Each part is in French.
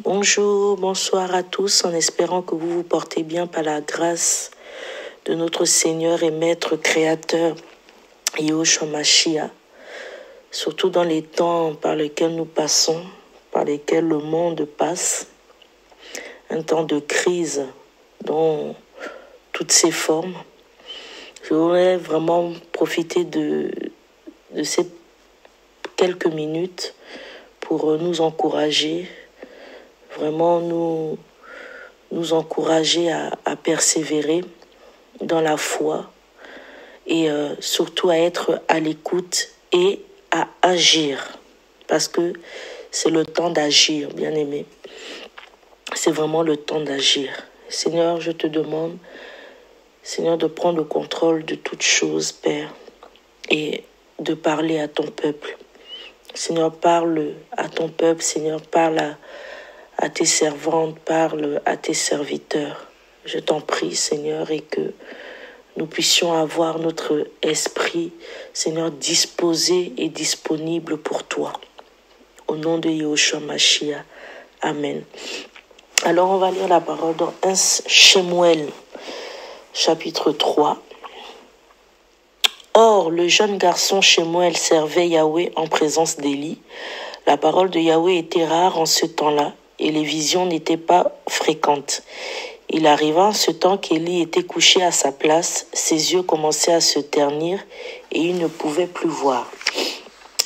Bonjour, bonsoir à tous, en espérant que vous vous portez bien par la grâce de notre Seigneur et Maître Créateur, Yahushua Mashiach, surtout dans les temps par lesquels nous passons, par lesquels le monde passe, un temps de crise dans toutes ses formes. Je voudrais vraiment profiter de ces quelques minutes pour nous encourager, vraiment nous encourager à persévérer dans la foi et surtout à être à l'écoute et à agir, parce que c'est le temps d'agir, bien-aimé. C'est vraiment le temps d'agir. Seigneur, je te demande, Seigneur, de prendre le contrôle de toutes choses, Père, et de parler à ton peuple. Seigneur, parle à ton peuple, Seigneur, parle à tes servantes, parle à tes serviteurs. Je t'en prie, Seigneur, et que nous puissions avoir notre esprit, Seigneur, disposé et disponible pour toi. Au nom de Yahushua Mashiach. Amen. Alors, on va lire la parole dans 1 Shemuel, chapitre 3. Or, le jeune garçon Shemuel servait Yahweh en présence d'Élie. La parole de Yahweh était rare en ce temps-là, et les visions n'étaient pas fréquentes. Il arriva en ce temps qu'Élie était couché à sa place, ses yeux commençaient à se ternir, et il ne pouvait plus voir.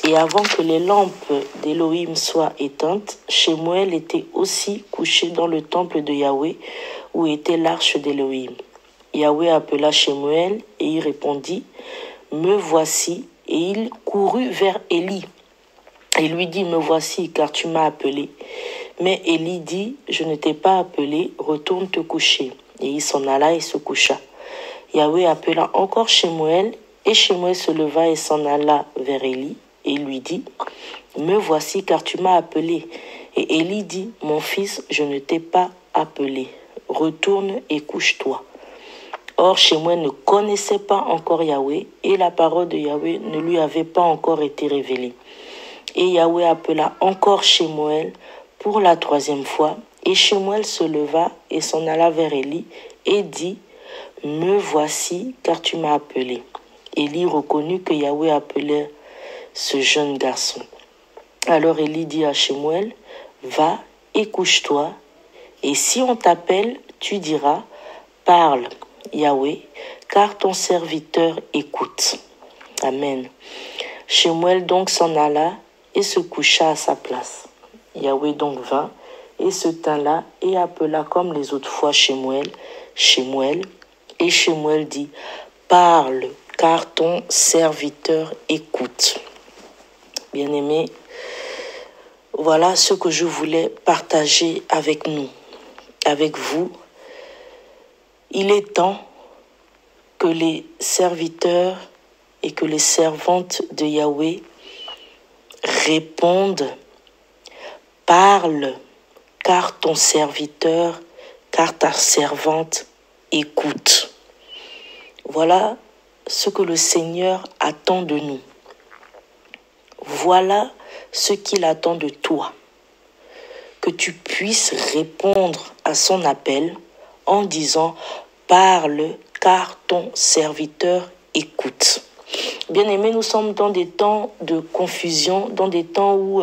Et avant que les lampes d'Élohim soient éteintes, Shemuel était aussi couché dans le temple de Yahweh, où était l'arche d'Élohim. Yahweh appela Shemuel, et il répondit, « Me voici », et il courut vers Élie. Et lui dit, « Me voici, car tu m'as appelé. » Mais Élie dit, « Je ne t'ai pas appelé, retourne te coucher. » Et il s'en alla et se coucha. Yahweh appela encore Shemuel, et Shemuel se leva et s'en alla vers Élie, et lui dit, « Me voici, car tu m'as appelé. » Et Élie dit, « Mon fils, je ne t'ai pas appelé. Retourne et couche-toi. » Or, Shemuel ne connaissait pas encore Yahweh, et la parole de Yahweh ne lui avait pas encore été révélée. Et Yahweh appela encore Shemuel pour la troisième fois, et Shemuel se leva et s'en alla vers Élie, et dit, « Me voici, car tu m'as appelé. » Élie reconnut que Yahweh appelait ce jeune garçon. Alors Élie dit à Shemuel, « Va et couche-toi, et si on t'appelle, tu diras, « Parle, Yahweh, car ton serviteur écoute. » Amen. Shemuel donc s'en alla et se coucha à sa place. Yahweh donc vint et se tint là et appela comme les autres fois Shemuel, Shemuel. Et Shemuel dit, « Parle, car ton serviteur écoute. » Bien-aimés, voilà ce que je voulais partager avec nous, avec vous. Il est temps que les serviteurs et que les servantes de Yahweh répondent, parle, car ton serviteur, car ta servante écoute. Voilà ce que le Seigneur attend de nous. Voilà ce qu'il attend de toi. Que tu puisses répondre à son appel en disant « Parle, car ton serviteur écoute ». Bien-aimés, nous sommes dans des temps de confusion, dans des temps où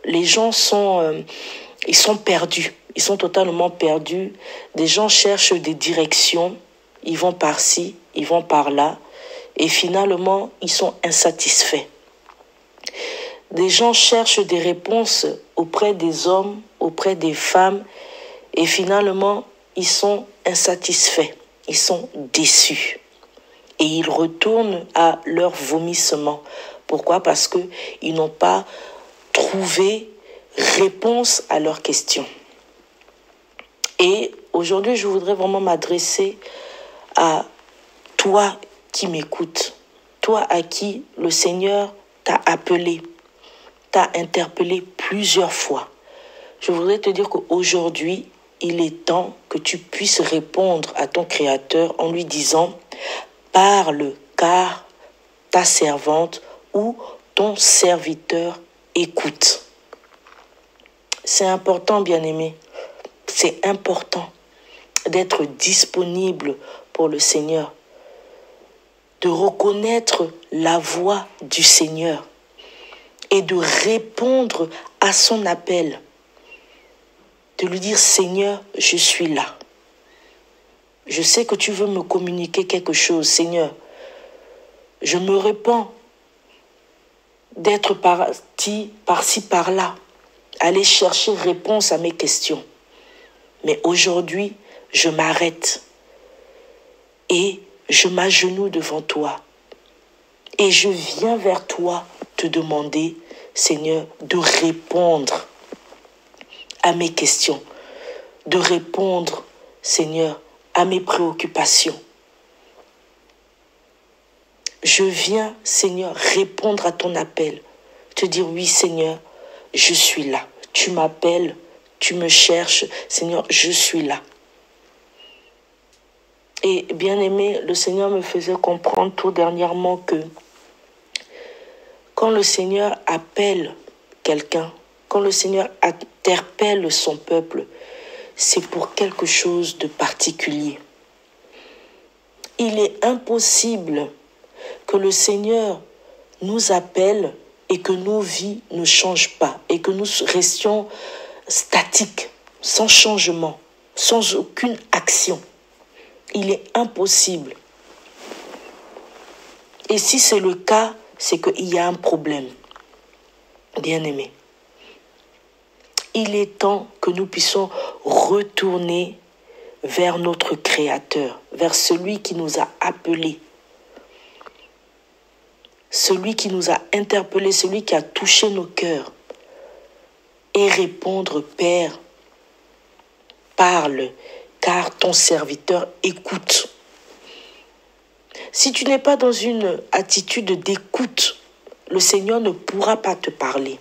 les gens sont perdus. Ils sont totalement perdus. Des gens cherchent des directions. Ils vont par-ci, ils vont par-là. Et finalement, ils sont insatisfaits. Des gens cherchent des réponses auprès des hommes, auprès des femmes. Et finalement, ils sont insatisfaits. Ils sont déçus. Et ils retournent à leur vomissement. Pourquoi? Parce qu'ils n'ont pas trouvé réponse à leurs questions. Et aujourd'hui, je voudrais vraiment m'adresser à toi qui m'écoutes, toi à qui le Seigneur t'a appelé, t'a interpellé plusieurs fois. Je voudrais te dire qu'aujourd'hui, il est temps que tu puisses répondre à ton Créateur en lui disant « Parle, car ta servante ou ton serviteur écoute. » C'est important, bien-aimé. C'est important d'être disponible pour le Seigneur, de reconnaître la voix du Seigneur et de répondre à son appel, de lui dire: Seigneur, je suis là. Je sais que tu veux me communiquer quelque chose, Seigneur. Je me repens d'être parti par-ci, par-là, aller chercher réponse à mes questions. Mais aujourd'hui, je m'arrête et je m'agenouille devant toi. Et je viens vers toi te demander, Seigneur, de répondre à mes questions, de répondre, Seigneur, à mes préoccupations. Je viens, Seigneur, répondre à ton appel, te dire: oui, Seigneur, je suis là. Tu m'appelles, tu me cherches, Seigneur, je suis là. Et bien aimé, le Seigneur me faisait comprendre tout dernièrement que quand le Seigneur appelle quelqu'un, quand le Seigneur interpelle son peuple, c'est pour quelque chose de particulier. Il est impossible que le Seigneur nous appelle et que nos vies ne changent pas et que nous restions statiques, sans changement, sans aucune action. Il est impossible. Et si c'est le cas, c'est qu'il y a un problème. Bien-aimé, il est temps que nous puissions retourner vers notre Créateur, vers celui qui nous a appelés, celui qui nous a interpellés, celui qui a touché nos cœurs, et répondre: Père, parle, car ton serviteur écoute. Si tu n'es pas dans une attitude d'écoute, le Seigneur ne pourra pas te parler.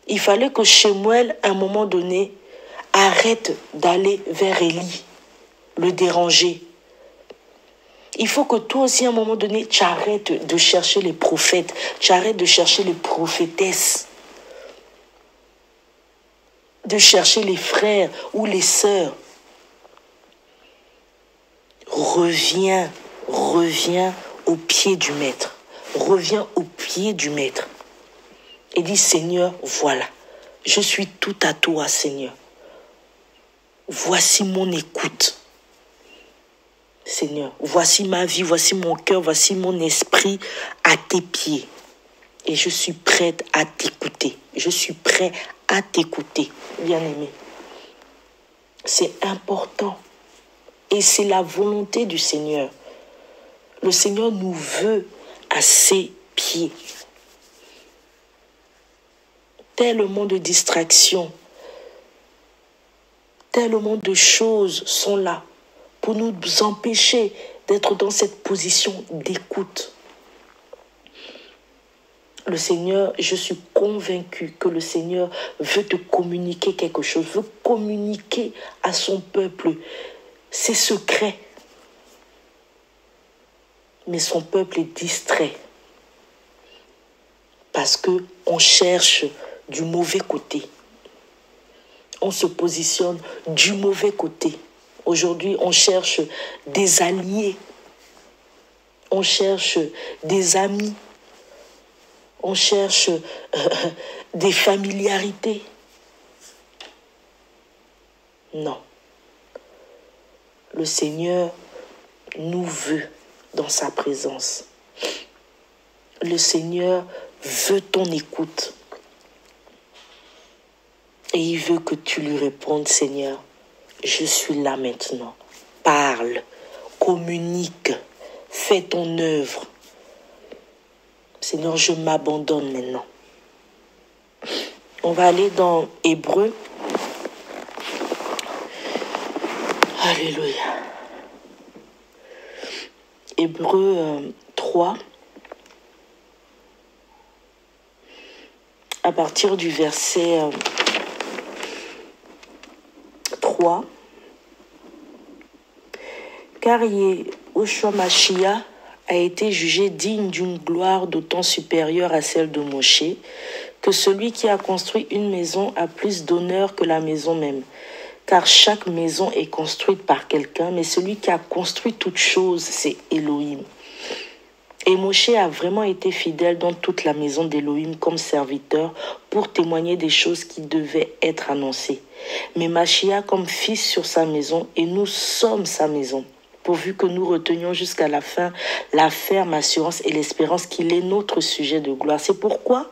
Il fallait que Shemuel, à un moment donné, arrête d'aller vers Élie, le déranger. Il faut que toi aussi, à un moment donné, tu arrêtes de chercher les prophètes, tu arrêtes de chercher les prophétesses, de chercher les frères ou les sœurs. Reviens au pied du Maître. Reviens au pied du Maître. Et dis: Seigneur, voilà, je suis tout à toi, Seigneur. Voici mon écoute. Seigneur, voici ma vie, voici mon cœur, voici mon esprit à tes pieds. Et je suis prête à t'écouter. Je suis prêt à t'écouter, bien-aimé. C'est important. Et c'est la volonté du Seigneur. Le Seigneur nous veut à ses pieds. Tellement de distractions, tellement de choses sont là pour nous empêcher d'être dans cette position d'écoute. Le Seigneur, je suis convaincue que le Seigneur veut te communiquer quelque chose, veut communiquer à son peuple ses secrets. Mais son peuple est distrait parce qu'on cherche du mauvais côté. On se positionne du mauvais côté. Aujourd'hui, on cherche des alliés. On cherche des amis. On cherche des familiarités. Non. Le Seigneur nous veut dans sa présence. Le Seigneur veut ton écoute. Et il veut que tu lui répondes: Seigneur, je suis là maintenant. Parle, communique, fais ton œuvre. Seigneur, je m'abandonne maintenant. On va aller dans Hébreux. Alléluia. Hébreux 3. À partir du verset 3. Car Yahushua Mashiach a été jugé digne d'une gloire d'autant supérieure à celle de Moshe, que celui qui a construit une maison a plus d'honneur que la maison même. Car chaque maison est construite par quelqu'un, mais celui qui a construit toute chose, c'est Elohim. Et Moshe a vraiment été fidèle dans toute la maison d'Elohim comme serviteur pour témoigner des choses qui devaient être annoncées. Mais Mashiach comme fils sur sa maison, et nous sommes sa maison, pourvu que nous retenions jusqu'à la fin la ferme assurance et l'espérance qu'il est notre sujet de gloire. C'est pourquoi,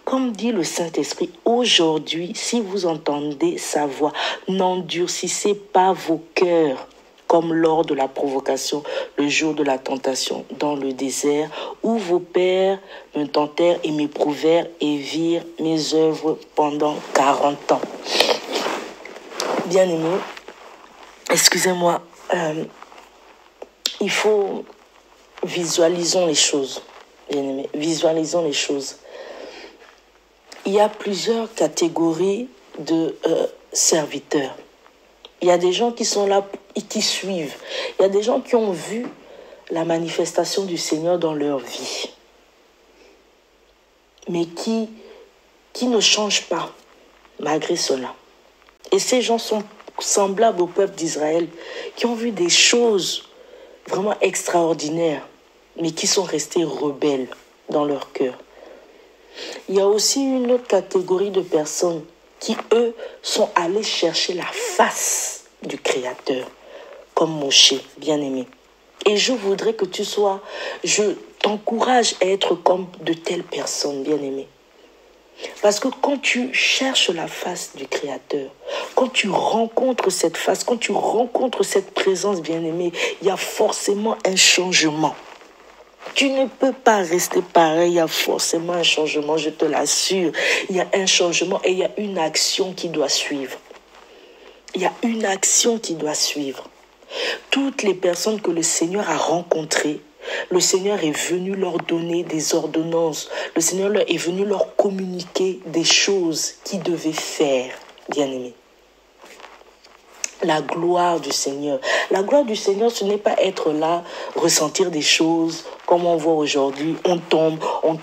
comme dit le Saint-Esprit, aujourd'hui, si vous entendez sa voix, n'endurcissez pas vos cœurs, comme lors de la provocation, le jour de la tentation, dans le désert, où vos pères me tentèrent et m'éprouvèrent et virent mes œuvres pendant 40 ans. Bien-aimés, excusez-moi, il faut visualisons les choses. Bien-aimés, visualisons les choses. Il y a plusieurs catégories de serviteurs. Il y a des gens qui sont là et qui suivent. Il y a des gens qui ont vu la manifestation du Seigneur dans leur vie, mais qui ne changent pas malgré cela. Et ces gens sont semblables au peuple d'Israël, qui ont vu des choses vraiment extraordinaires, mais qui sont restés rebelles dans leur cœur. Il y a aussi une autre catégorie de personnes qui, eux, sont allés chercher la face du Créateur, comme Moshe, bien-aimé. Et je voudrais que je t'encourage à être comme de telles personnes, bien-aimé. Parce que quand tu cherches la face du Créateur, quand tu rencontres cette face, quand tu rencontres cette présence, bien-aimé, il y a forcément un changement. Tu ne peux pas rester pareil, il y a forcément un changement, je te l'assure. Il y a un changement et il y a une action qui doit suivre. Il y a une action qui doit suivre. Toutes les personnes que le Seigneur a rencontrées, le Seigneur est venu leur donner des ordonnances. Le Seigneur est venu leur communiquer des choses qu'ils devaient faire, bien-aimés. La gloire du Seigneur. La gloire du Seigneur, ce n'est pas être là, ressentir des choses comme on voit aujourd'hui. On tombe, on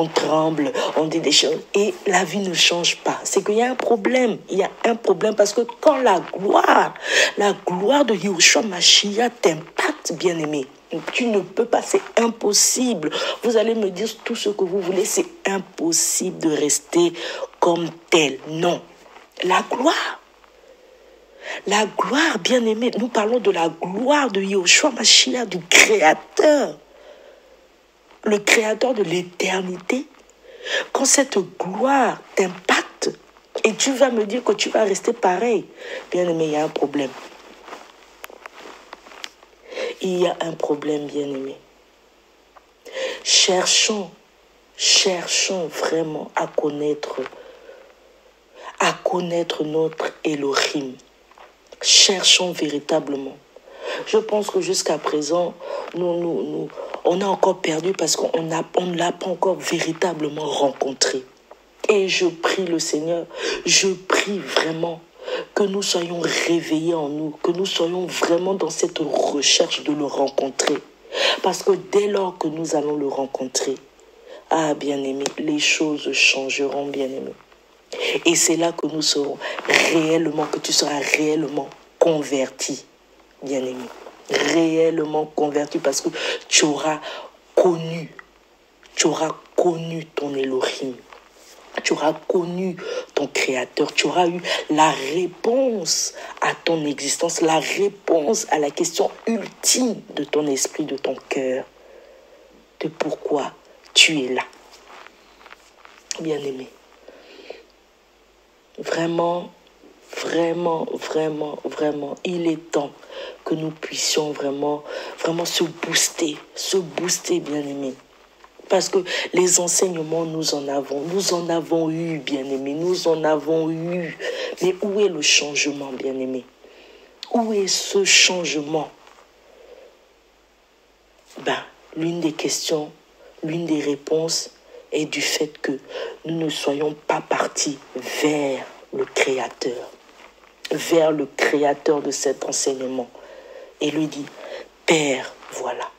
tremble, on dit des choses. Et la vie ne change pas. C'est qu'il y a un problème. Il y a un problème parce que quand la gloire de Yahushua Mashiach t'impacte, bien-aimé, tu ne peux pas, c'est impossible. Vous allez me dire tout ce que vous voulez, c'est impossible de rester comme tel. Non. La gloire, bien-aimé, nous parlons de la gloire de Yahushua Mashiach, du Créateur. Le Créateur de l'éternité. Quand cette gloire t'impacte, et tu vas me dire que tu vas rester pareil, bien-aimé, il y a un problème. Il y a un problème, bien-aimé. Cherchons vraiment à connaître notre Elohim. Cherchons véritablement. Je pense que jusqu'à présent, on a encore perdu parce qu'on ne l'a pas encore véritablement rencontré. Et je prie le Seigneur, je prie vraiment que nous soyons réveillés en nous, que nous soyons vraiment dans cette recherche de le rencontrer. Parce que dès lors que nous allons le rencontrer, ah bien-aimé, les choses changeront, bien-aimé. Et c'est là que nous serons réellement, que tu seras réellement converti, bien-aimé. Réellement converti parce que tu auras connu ton Elohim. Tu auras connu ton Créateur. Tu auras eu la réponse à ton existence, la réponse à la question ultime de ton esprit, de ton cœur, de pourquoi tu es là. Bien-aimé. Vraiment, il est temps que nous puissions vraiment se booster, bien-aimés. Parce que les enseignements, nous en avons eu, bien-aimés, nous en avons eu. Mais où est le changement, bien-aimés? Où est ce changement? L'une des questions, l'une des réponses est du fait que nous ne soyons pas partis vers le Créateur de cet enseignement. Et lui dit, Père, voilà,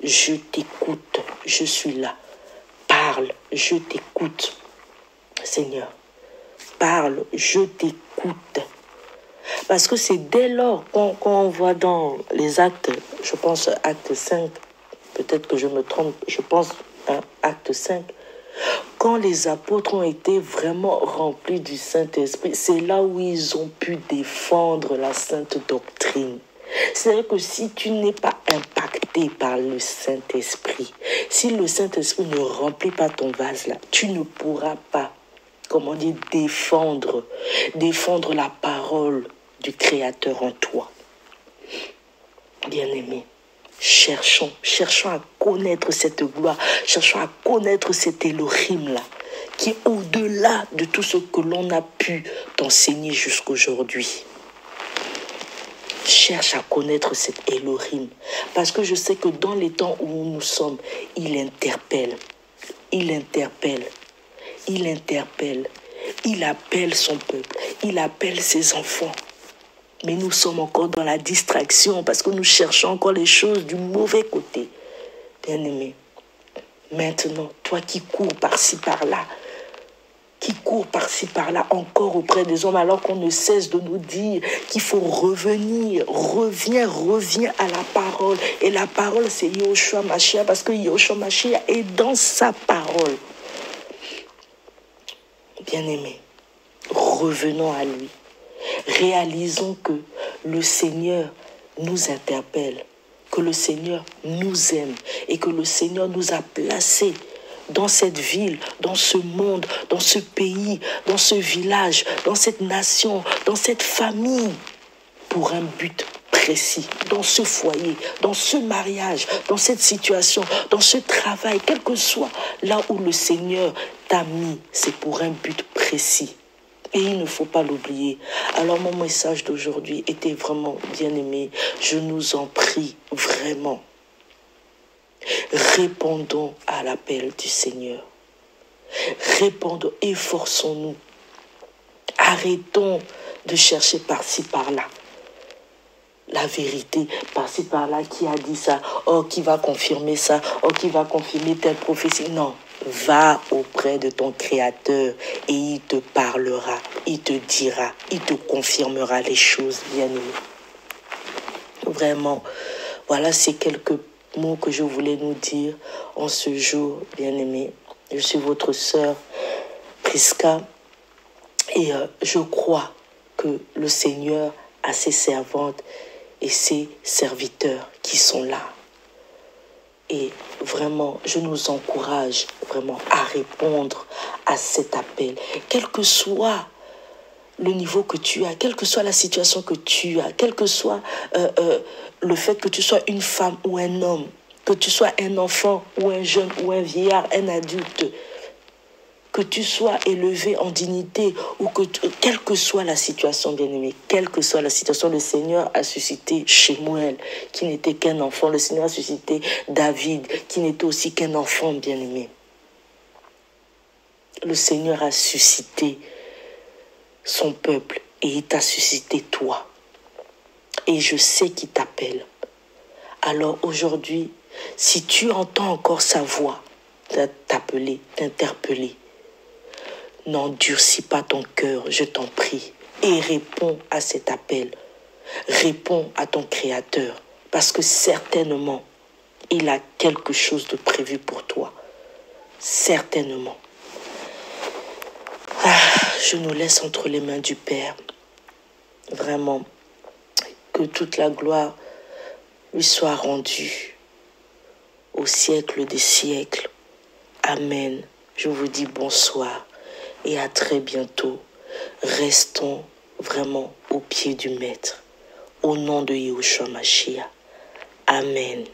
je t'écoute, je suis là. Parle, je t'écoute. Seigneur, parle, je t'écoute. Parce que c'est dès lors quand on voit dans les actes, je pense acte 5, peut-être que je me trompe, je pense acte 5, quand les apôtres ont été vraiment remplis du Saint-Esprit, c'est là où ils ont pu défendre la sainte doctrine. C'est-à-dire que si tu n'es pas impacté par le Saint-Esprit, si le Saint-Esprit ne remplit pas ton vase là, tu ne pourras pas, défendre la parole du Créateur en toi. Bien-aimé, cherchons à connaître cette gloire, cherchons à connaître cet Elohim-là, qui est au-delà de tout ce que l'on a pu t'enseigner jusqu'aujourd'hui. Cherche à connaître cet Elohim, parce que je sais que dans les temps où nous sommes, il interpelle, il appelle son peuple, il appelle ses enfants. Mais nous sommes encore dans la distraction parce que nous cherchons encore les choses du mauvais côté. Bien-aimé, maintenant, toi qui cours par-ci, par-là, encore auprès des hommes, alors qu'on ne cesse de nous dire qu'il faut revenir, reviens à la parole. Et la parole, c'est Yahushua Mashiach, parce que Yahushua Mashiach est dans sa parole. Bien-aimé, revenons à lui. Réalisons que le Seigneur nous interpelle, que le Seigneur nous aime et que le Seigneur nous a placés dans cette ville, dans ce monde, dans ce pays, dans ce village, dans cette nation, dans cette famille, pour un but précis, dans ce foyer, dans ce mariage, dans cette situation, dans ce travail, quel que soit là où le Seigneur t'a mis, c'est pour un but précis. Et il ne faut pas l'oublier. Alors mon message d'aujourd'hui était vraiment bien aimé. Je nous en prie, vraiment. Répondons à l'appel du Seigneur. Répondons, efforçons-nous. Arrêtons de chercher par-ci, par-là. La vérité, par-ci, par-là, qui a dit ça? Oh, qui va confirmer ça? Oh, qui va confirmer telle prophétie? Non. Va auprès de ton Créateur et il te parlera, il te dira, il te confirmera les choses, bien-aimé. Vraiment, voilà ces quelques mots que je voulais nous dire en ce jour, bien-aimé. Je suis votre sœur Prisca et je crois que le Seigneur a ses servantes et ses serviteurs qui sont là. Et vraiment, je nous encourage vraiment à répondre à cet appel. Quel que soit le niveau que tu as, quelle que soit la situation que tu as, quel que soit le fait que tu sois une femme ou un homme, que tu sois un enfant ou un jeune ou un vieillard, un adulte, que tu sois élevé en dignité ou quelle que soit la situation, bien-aimé, quelle que soit la situation, le Seigneur a suscité Shemuel, qui n'était qu'un enfant. Le Seigneur a suscité David, qui n'était aussi qu'un enfant, bien-aimé. Le Seigneur a suscité son peuple et il t'a suscité toi. Et je sais qu'il t'appelle. Alors aujourd'hui, si tu entends encore sa voix t'appeler, t'interpeller, n'endurcis pas ton cœur, je t'en prie, et réponds à cet appel. Réponds à ton Créateur, parce que certainement, il a quelque chose de prévu pour toi. Certainement. Je nous laisse entre les mains du Père. Vraiment, que toute la gloire lui soit rendue au siècle des siècles. Amen. Je vous dis bonsoir. Et à très bientôt. Restons vraiment au pied du Maître. Au nom de Yahushua Mashiach. Amen.